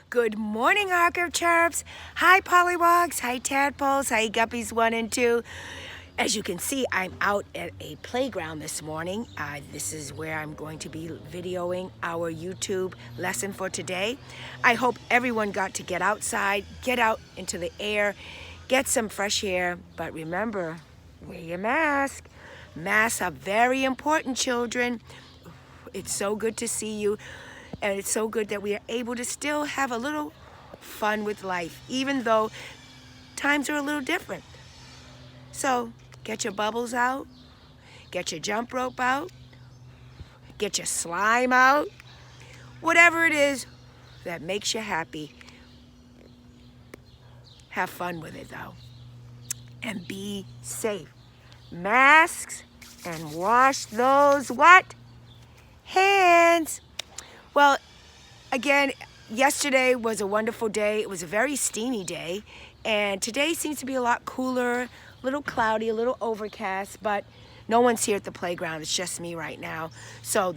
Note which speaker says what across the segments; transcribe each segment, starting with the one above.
Speaker 1: Good morning, Archer Chirps. Hi, Pollywogs. Hi, Tadpoles. Hi, Guppies 1 and 2. As you can see, I'm out at a playground this morning. This is where I'm going to be videoing our YouTube lesson for today. I hope everyone got to get outside, get out into the air, get some fresh air. But remember, wear your mask. Masks are very important, children. It's so good to see you. And it's so good that we are able to still have a little fun with life, even though times are a little different. So get your bubbles out, get your jump rope out, get your slime out, whatever it is that makes you happy. Have fun with it though, and be safe. Masks and wash those what? Hands. Well, again, yesterday was a wonderful day. It was a very steamy day. And today seems to be a lot cooler, a little cloudy, a little overcast, but no one's here at the playground. It's just me right now. So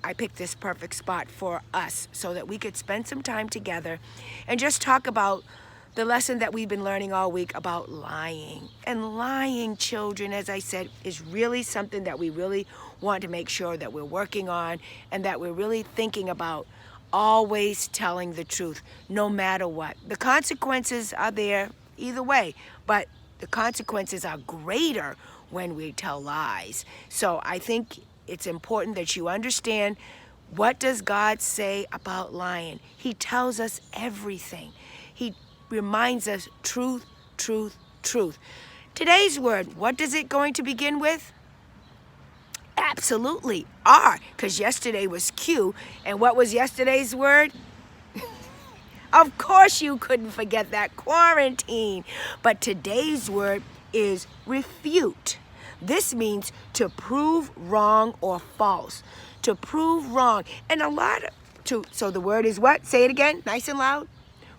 Speaker 1: I picked this perfect spot for us so that we could spend some time together and just talk about the lesson that we've been learning all week about lying. And lying, children, as I said, is really something that we really want to make sure that we're working on and that we're really thinking about always telling the truth, no matter what. The consequences are there either way, but the consequences are greater when we tell lies. So I think it's important that you understand, what does God say about lying? He tells us everything. He reminds us truth, truth, truth. Today's word, what is it going to begin with? Absolutely, R, because yesterday was Q. And what was yesterday's word? Of course you couldn't forget that, quarantine. But today's word is refute. This means to prove wrong or false. To prove wrong. And so the word is what? Say it again, nice and loud.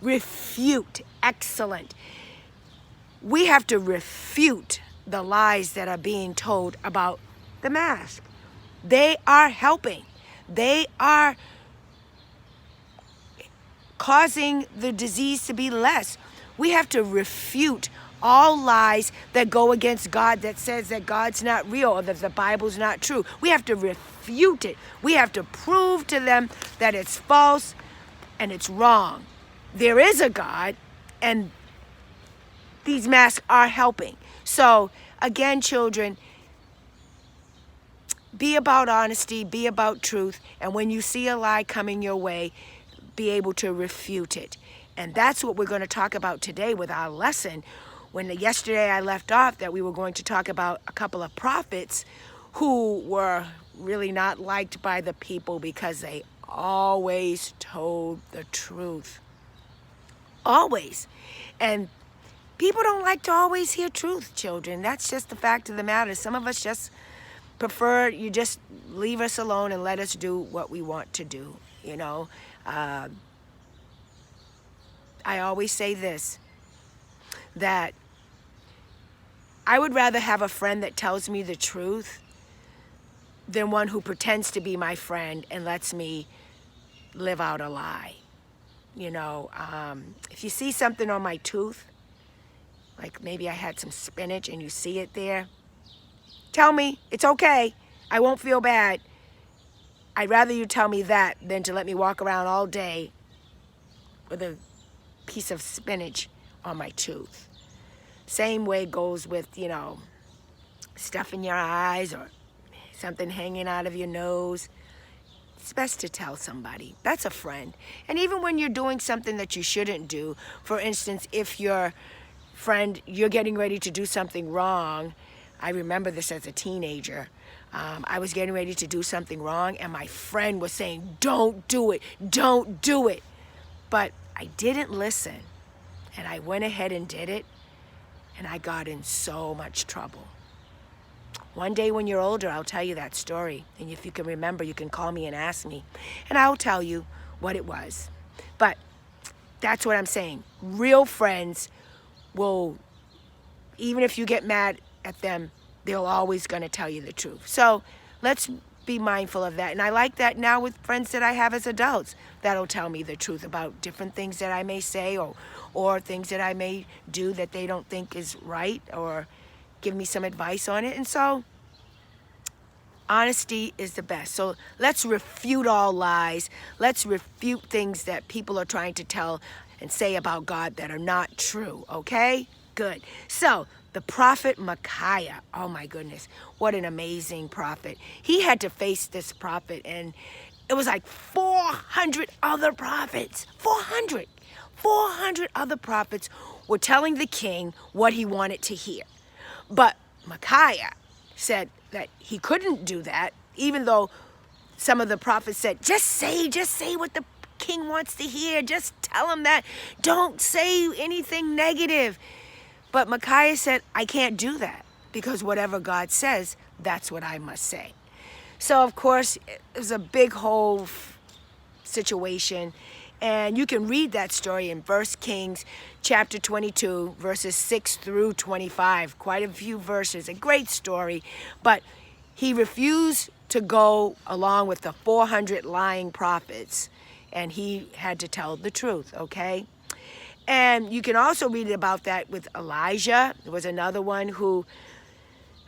Speaker 1: Refute. Excellent. We have to refute the lies that are being told about the mask. They are helping. They are causing the disease to be less. We have to refute all lies that go against God, that says that God's not real or that the Bible's not true. We have to refute it. We have to prove to them that it's false and it's wrong. There is a God, and these masks are helping. So again, children, be about honesty, be about truth, and when you see a lie coming your way, be able to refute it. And that's what we're going to talk about today with our lesson. Yesterday I left off that we were going to talk about a couple of prophets who were really not liked by the people because they always told the truth. Always. And people don't like to always hear truth, children. That's just the fact of the matter. Some of us just prefer you just leave us alone and let us do what we want to do, you know. I always say this, that I would rather have a friend that tells me the truth than one who pretends to be my friend and lets me live out a lie. You know, if you see something on my tooth, like maybe I had some spinach and you see it there, tell me, it's okay. I won't feel bad. I'd rather you tell me that than to let me walk around all day with a piece of spinach on my tooth. Same way goes with, you know, stuff in your eyes or something hanging out of your nose. It's best to tell somebody. That's a friend. And even when you're doing something that you shouldn't do, for instance, if your friend, you're getting ready to do something wrong. I remember this as a teenager. I was getting ready to do something wrong and my friend was saying, don't do it, don't do it. But I didn't listen and I went ahead and did it and I got in so much trouble. One day when you're older, I'll tell you that story. And if you can remember, you can call me and ask me. And I'll tell you what it was. But that's what I'm saying. Real friends will, even if you get mad at them, they're always going to tell you the truth. So let's be mindful of that. And I like that now with friends that I have as adults that'll tell me the truth about different things that I may say or things that I may do that they don't think is right, or give me some advice on it. And so honesty is the best. So let's refute all lies. Let's refute things that people are trying to tell and say about God that are not true, okay? Good. So the prophet Micaiah, oh my goodness, what an amazing prophet. He had to face this prophet, and it was like 400 other prophets. 400 other prophets were telling the king what he wanted to hear. But Micaiah said that he couldn't do that, even though some of the prophets said, just say what the king wants to hear. Just tell him that. Don't say anything negative. But Micaiah said, I can't do that, because whatever God says, that's what I must say. So, of course, it was a big whole situation. And you can read that story in 1 Kings chapter 22, verses 6 through 25. Quite a few verses, a great story. But he refused to go along with the 400 lying prophets, and he had to tell the truth, okay? And you can also read about that with Elijah. There was another one who,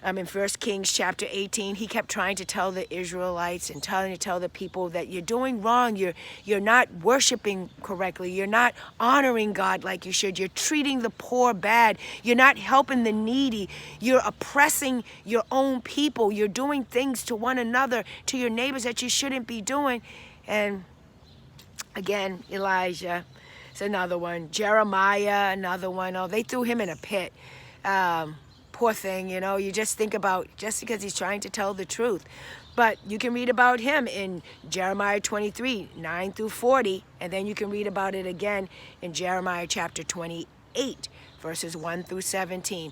Speaker 1: in 1 Kings chapter 18, he kept trying to tell the Israelites and tell the people that you're doing wrong. You're not worshiping correctly. You're not honoring God like you should. You're treating the poor bad. You're not helping the needy. You're oppressing your own people. You're doing things to one another, to your neighbors, that you shouldn't be doing. And again, Elijah is another one. Jeremiah, another one. Oh, they threw him in a pit. Poor thing, you just think about, just because he's trying to tell the truth. But you can read about him in Jeremiah 23, 9 through 40, and then you can read about it again in Jeremiah chapter 28, verses 1 through 17.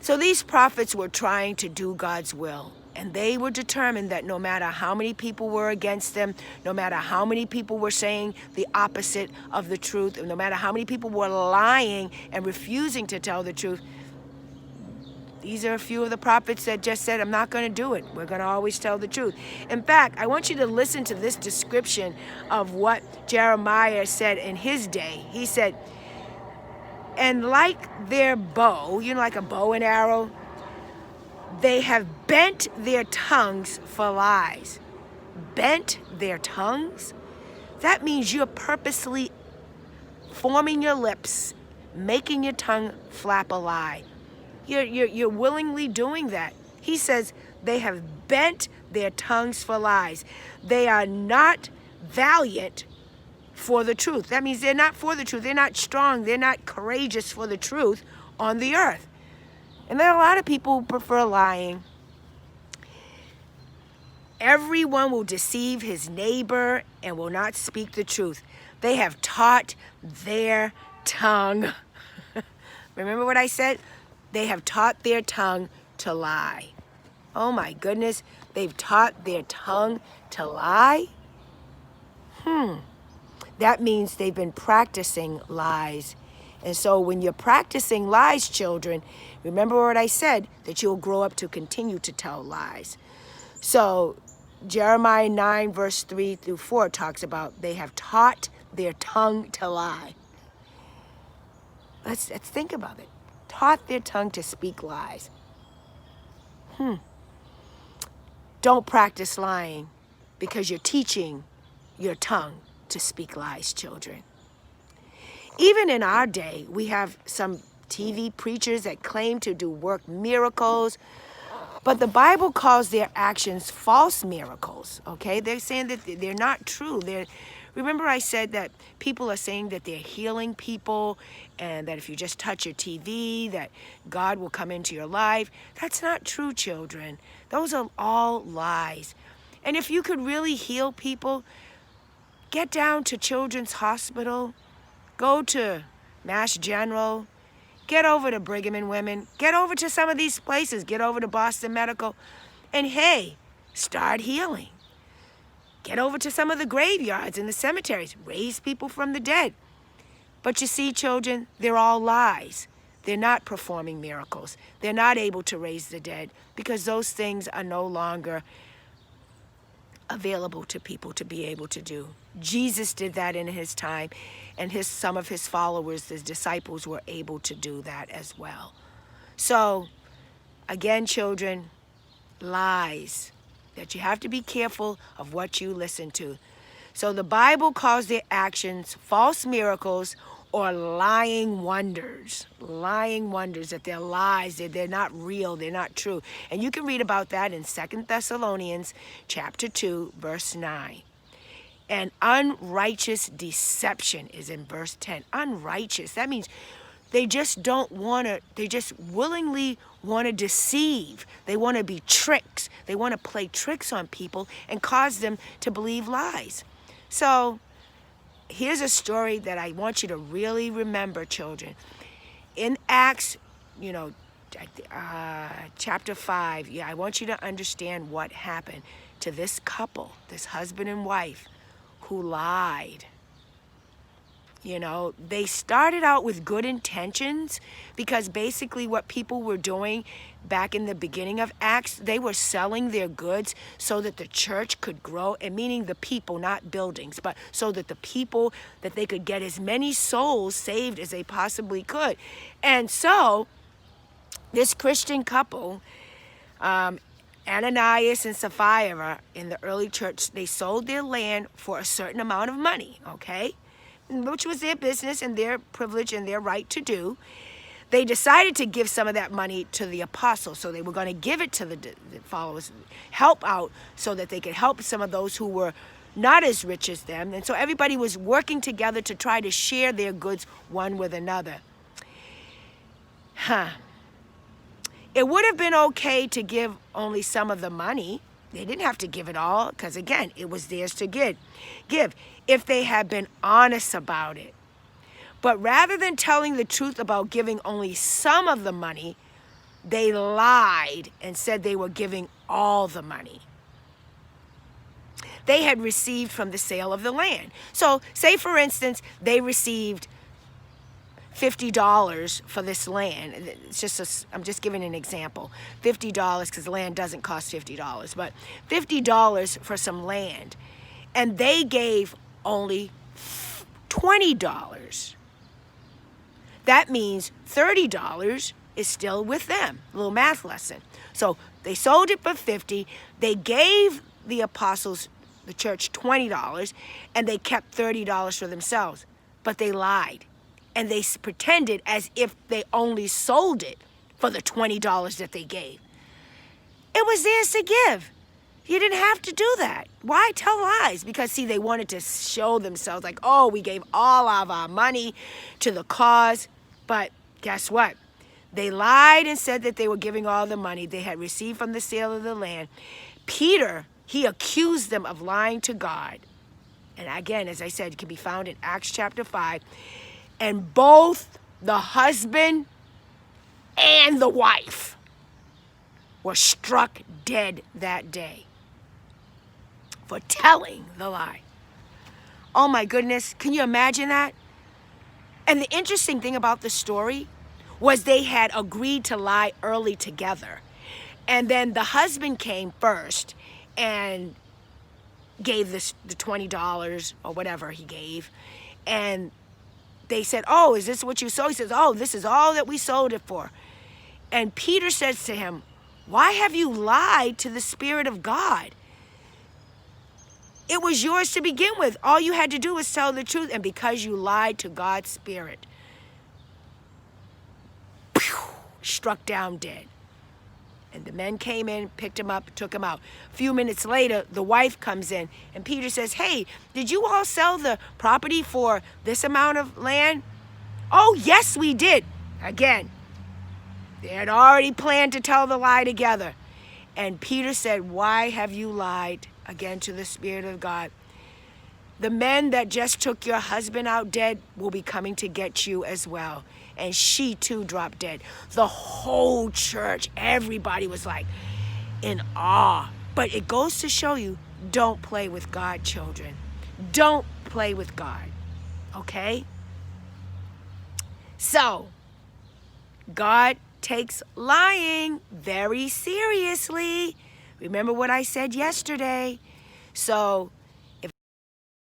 Speaker 1: So these prophets were trying to do God's will, and they were determined that no matter how many people were against them, no matter how many people were saying the opposite of the truth, and no matter how many people were lying and refusing to tell the truth, these are a few of the prophets that just said, I'm not going to do it. We're going to always tell the truth. In fact, I want you to listen to this description of what Jeremiah said in his day. He said, and like their bow, like a bow and arrow, they have bent their tongues for lies. Bent their tongues? That means you're purposely forming your lips, making your tongue flap a lie. You're willingly doing that. He says they have bent their tongues for lies. They are not valiant for the truth. That means they're not for the truth. They're not strong. They're not courageous for the truth on the earth. And there are a lot of people who prefer lying. Everyone will deceive his neighbor and will not speak the truth. They have taught their tongue. Remember what I said? They have taught their tongue to lie. Oh my goodness, they've taught their tongue to lie? That means they've been practicing lies. And so when you're practicing lies, children, remember what I said, that you'll grow up to continue to tell lies. So Jeremiah 9, verse 3 through 4 talks about they have taught their tongue to lie. Let's think about it. Taught their tongue to speak lies. Don't practice lying, because you're teaching your tongue to speak lies, children. Even in our day, we have some TV preachers that claim to work miracles, but the Bible calls their actions false miracles, okay? They're saying that they're not true. Remember I said that people are saying that they're healing people, and that if you just touch your TV, that God will come into your life. That's not true, children. Those are all lies. And if you could really heal people, get down to Children's Hospital, go to Mass General, get over to Brigham and Women, get over to some of these places, get over to Boston Medical, and hey, start healing. Get over to some of the graveyards and the cemeteries, raise people from the dead. But you see, children, they're all lies. They're not performing miracles. They're not able to raise the dead, because those things are no longer available to people to be able to do. Jesus did that in his time, and some of his followers, his disciples, were able to do that as well. So, again, children, lies, that you have to be careful of what you listen to. So the Bible calls their actions false miracles or lying wonders. Lying wonders, that they're lies, that they're not real, they're not true. And you can read about that in 2 Thessalonians chapter 2, verse 9. And unrighteous deception is in verse 10. Unrighteous, that means they just don't want to, they just willingly want to deceive. They want to be tricks. They want to play tricks on people and cause them to believe lies. So here's a story that I want you to really remember, children. In Acts, chapter 5, I want you to understand what happened to this couple, this husband and wife, who lied. They started out with good intentions, because basically what people were doing back in the beginning of Acts, they were selling their goods so that the church could grow, and meaning the people, not buildings, but so that the people, that they could get as many souls saved as they possibly could. And so this Christian couple, Ananias and Sapphira, in the early church, they sold their land for a certain amount of money, okay? Which was their business and their privilege and their right to do. They decided to give some of that money to the apostles. So they were going to give it to the followers, help out, so that they could help some of those who were not as rich as them. And so everybody was working together to try to share their goods one with another. It would have been okay to give only some of the money. They didn't have to give it all, because again, it was theirs to give, if they had been honest about it. But rather than telling the truth about giving only some of the money, they lied and said they were giving all the money they had received from the sale of the land. So say, for instance, they received $50 for this land. I'm just giving an example. $50, because the land doesn't cost $50, but $50 for some land. And they gave only $20. That means $30 is still with them. A little math lesson. So they sold it for $50. They gave the apostles, the church, $20, and they kept $30 for themselves. But they lied. And they pretended as if they only sold it for the $20 that they gave. It was theirs to give. You didn't have to do that. Why tell lies? Because, see, they wanted to show themselves like, oh, we gave all of our money to the cause. But guess what? They lied and said that they were giving all the money they had received from the sale of the land. Peter, he accused them of lying to God. And again, as I said, it can be found in Acts chapter 5. And both the husband and the wife were struck dead that day for telling the lie. Oh my goodness, can you imagine that? And the interesting thing about the story was they had agreed to lie early together. And then the husband came first and gave the $20 or whatever he gave. And they said, oh, is this what you sold? He says, oh, this is all that we sold it for. And Peter says to him, why have you lied to the Spirit of God? It was yours to begin with. All you had to do was tell the truth. And because you lied to God's Spirit, struck down dead. And the men came in, picked him up, took him out. A few minutes later, the wife comes in, and Peter says, hey, did you all sell the property for this amount of land? Oh, yes, we did. Again, they had already planned to tell the lie together. And Peter said, why have you lied again to the Spirit of God? The men that just took your husband out dead will be coming to get you as well. And she too dropped dead. The whole church, everybody was like in awe. But it goes to show you, don't play with God, children. Don't play with God, okay? So, God takes lying very seriously. Remember what I said yesterday. So